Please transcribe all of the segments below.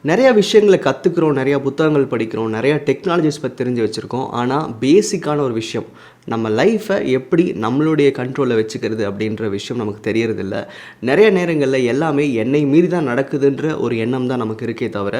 நிறைய விஷயங்களை கற்றுக்குறோம், நிறையா புத்தகங்கள் படிக்கிறோம், நிறையா டெக்னாலஜிஸ் பற்றி தெரிஞ்சு வச்சுருக்கோம். ஆனால் பேசிக்கான ஒரு விஷயம், நம்ம லைஃப்பை எப்படி நம்மளுடைய கண்ட்ரோலில் வச்சுக்கிறது அப்படின்ற விஷயம் நமக்கு தெரியறதில்ல. நிறைய நேரங்களில் எல்லாமே என்னை மீறி தான் நடக்குதுன்ற ஒரு எண்ணம் தான் நமக்கு இருக்கே தவிர,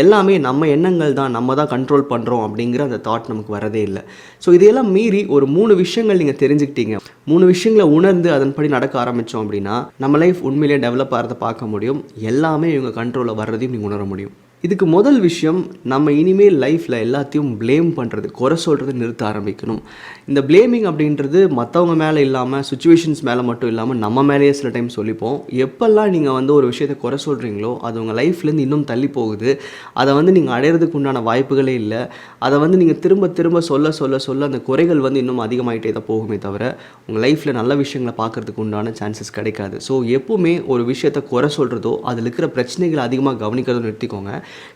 எல்லாமே நம்ம எண்ணங்கள் தான், நம்ம தான் கண்ட்ரோல் பண்ணுறோம் அப்படிங்கிற அந்த தாட் நமக்கு வரதே இல்லை. ஸோ இதையெல்லாம் மீறி ஒரு 3 விஷயங்கள் நீங்கள் தெரிஞ்சுக்கிட்டீங்க, 3 விஷயங்களை உணர்ந்து அதன்படி நடக்க ஆரம்பித்தோம் அப்படின்னா நம்ம லைஃப் உண்மையிலேயே டெவலப் ஆகிறத பார்க்க முடியும். எல்லாமே இவங்க கண்ட்ரோலில் வர்றதையும் நீங்கள் உணர முடியும். இதுக்கு முதல் விஷயம், நம்ம இனிமேல் லைஃப்பில் எல்லாத்தையும் ப்ளேம் பண்ணுறது, குறை சொல்கிறது நிறுத்த ஆரம்பிக்கணும். இந்த ப்ளேமிங் அப்படின்றது மற்றவங்க மேலே இல்லாமல், சுச்சுவேஷன்ஸ் மேலே மட்டும் இல்லாமல் நம்ம மேலேயே சில டைம் சொல்லிப்போம். எப்போல்லாம் நீங்கள் ஒரு விஷயத்தை குறை சொல்கிறீங்களோ அது உங்கள் லைஃப்லேருந்து இன்னும் தள்ளி போகுது. அதை நீங்கள் அடையிறதுக்கு உண்டான வாய்ப்புகளே இல்லை. அதை நீங்கள் திரும்ப திரும்ப சொல்ல சொல்ல சொல்ல அந்த குறைகள் இன்னும் அதிகமாகிட்டே தான் போகுமே தவிர உங்கள் லைஃப்பில் நல்ல விஷயங்களை பார்க்குறதுக்கு உண்டான சான்சஸ் கிடைக்காது. ஸோ எப்போவுமே ஒரு விஷயத்தை குறை சொல்கிறதோ அதில் இருக்கிற பிரச்சனைகளை அதிகமாக கவனிக்கிறதோ நிறுத்திக்கோங்க.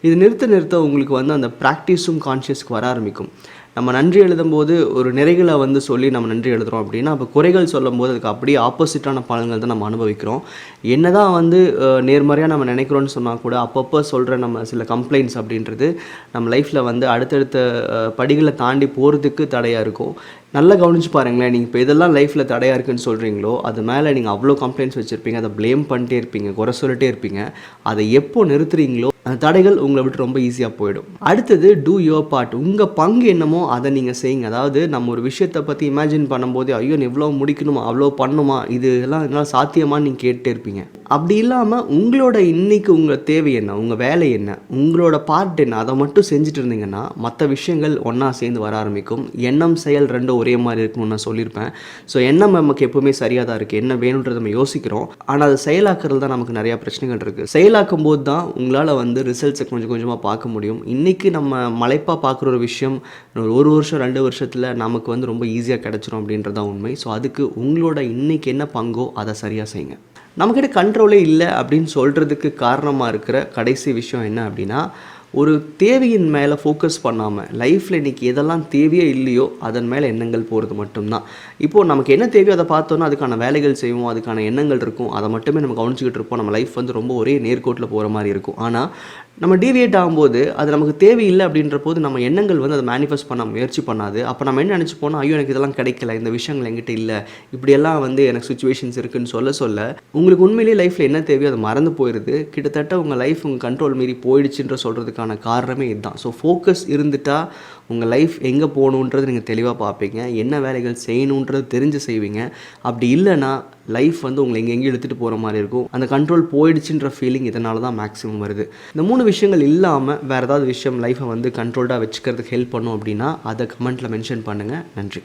இது நிறுத்த நிறுத்த உங்களுக்கு அந்த ப்ராக்டிஸும் கான்ஷியஸ்க்கு வர ஆரம்பிக்கும். நம்ம நன்றி எழுதும்போது ஒரு நிறைகளை சொல்லி நம்ம நன்றி எழுதுகிறோம் அப்படின்னா, அப்போ குறைகள் சொல்லும்போது அதுக்கு அப்படியே ஆப்போசிட்டான பலன்கள் தான் நம்ம அனுபவிக்கிறோம். என்ன தான் நேர்மறையாக நம்ம நினைக்கிறோன்னு சொன்னால் கூட அப்பப்போ சொல்கிற நம்ம சில கம்ப்ளைண்ட்ஸ் அப்படின்றது நம்ம லைஃப்பில் அடுத்தடுத்த படிகளை தாண்டி போகிறதுக்கு தடையாக இருக்கும். நல்லா கவனித்து பாருங்களேன், நீங்கள் இப்போ இதெல்லாம் லைஃப்பில் தடையாக இருக்குன்னு சொல்கிறீங்களோ அது மேலே நீங்கள் அவ்வளோ கம்ப்ளைண்ட்ஸ் வச்சுருப்பீங்க, அதை ப்ளேம் பண்ணிட்டே இருப்பீங்க, குறை சொல்லிட்டே இருப்பீங்க. அதை எப்போ நிறுத்துறீங்களோ அந்த தடைகள் உங்களை விட்டு ரொம்ப ஈஸியாக போயிடும். அடுத்தது, டூ யுவர் பார்ட். உங்கள் பங்கு என்னமோ அதை நீங்கள் செய்யுங்க. அதாவது நம்ம ஒரு விஷயத்தை பற்றி இமேஜின் பண்ணும்போது ஐயோ இவ்வளோ முடிக்கணுமா, அவ்வளோ பண்ணணுமா, இதெல்லாம் சாத்தியமானு நீங்கள் கேட்டுட்டே இருப்பீங்க. அப்படி இல்லாமல் உங்களோட இன்றைக்கி உங்கள் தேவை என்ன, உங்கள் வேலை என்ன, உங்களோட பார்ட் என்ன, அதை மட்டும் செஞ்சுட்டு இருந்தீங்கன்னா மற்ற விஷயங்கள் ஒன்றா சேர்ந்து வர ஆரம்பிக்கும். எண்ணம் செயல் ரெண்டும் ஒரே மாதிரி இருக்கும்னு நான் சொல்லியிருப்பேன். ஸோ எண்ணம் நமக்கு எப்போவுமே சரியாக தான் இருக்குது, என்ன வேணுன்றதை நம்ம யோசிக்கிறோம். ஆனால் அதை செயலாக்குறது தான் நமக்கு நிறையா பிரச்சனைகள் இருக்குது. செயலாக்கும் போது தான் உங்களால் ரிசல்ட்ஸை கொஞ்சம் கொஞ்சமாக பார்க்க முடியும். இன்றைக்கி நம்ம மலைப்பாக பார்க்குற ஒரு விஷயம் ஒரு வருஷம் 2 வருஷத்தில் நமக்கு ரொம்ப ஈஸியாக கிடச்சிரும் அப்படின்றதான் உண்மை. ஸோ அதுக்கு உங்களோட இன்றைக்கி என்ன பங்கோ அதை சரியாக செய்யுங்க. நம்மக்கிட்ட கண்ட்ரோலே இல்லை அப்படின்னு சொல்கிறதுக்கு காரணமாக இருக்கிற கடைசி விஷயம் என்ன அப்படின்னா, ஒரு தேவையின் மேலே ஃபோக்கஸ் பண்ணாமல் லைஃப்பில் இன்றைக்கி எதெல்லாம் தேவையோ இல்லையோ அதன் மேலே எண்ணங்கள் போகிறது மட்டும்தான். இப்போது நமக்கு என்ன தேவையோ அதை பார்த்தோன்னா அதுக்கான வேலைகள் செய்வோம், அதுக்கான எண்ணங்கள் இருக்கும், அதை மட்டுமே நம்ம கவனிச்சிக்கிட்டு இருப்போம். நம்ம லைஃப் ரொம்ப ஒரே நேர்கோட்டில் போகிற மாதிரி இருக்கும். ஆனால் நம்ம டீவியேட் ஆகும்போது அது நமக்கு தேவையில்லை அப்படின்ற போது நம்ம எண்ணங்கள் அதை மேனிஃபெஸ்ட் பண்ண முயற்சி பண்ணாது. அப்போ நம்ம என்ன நினச்சி போனால், ஐயோ எனக்கு இதெல்லாம் கிடைக்கல, இந்த விஷயங்கள் என்கிட்ட இல்லை, இப்படியெல்லாம் எனக்கு சுச்சுவேஷன்ஸ் இருக்குதுன்னு சொல்ல சொல்ல உங்களுக்கு உண்மையிலேயே லைஃப்பில் என்ன தேவையோ அதை மறந்து போயிடுது. கிட்டத்தட்ட உங்கள் லைஃப் உங்கள் கண்ட்ரோல் மீறி போயிடுச்சுன்ற சொல்கிறதுக்கான காரணமே இதுதான். ஸோ ஃபோக்கஸ் இருந்துட்டால் உங்கள் லைஃப் எங்கே போகணுன்றது நீங்கள் தெளிவாக பார்ப்பீங்க, என்ன வேலைகள் செய்யணுன்றது தெரிஞ்சு செய்வீங்க. அப்படி இல்லைன்னா லைஃப் உங்களை எங்கெங்கேயும் எடுத்துகிட்டு போகிற மாதிரி இருக்கும். அந்த கண்ட்ரோல் போயிடுச்சுன்ற ஃபீலிங் இதனால தான் மேக்ஸிமம் வருது. இந்த 3 விஷயங்கள் இல்லாமல் வேறு ஏதாவது விஷயம் லைஃப்பை கண்ட்ரோல்டாக வச்சுக்கிறதுக்கு ஹெல்ப் பண்ணும் அப்படின்னா அதை கமெண்ட்டில் மென்ஷன் பண்ணுங்கள். நன்றி.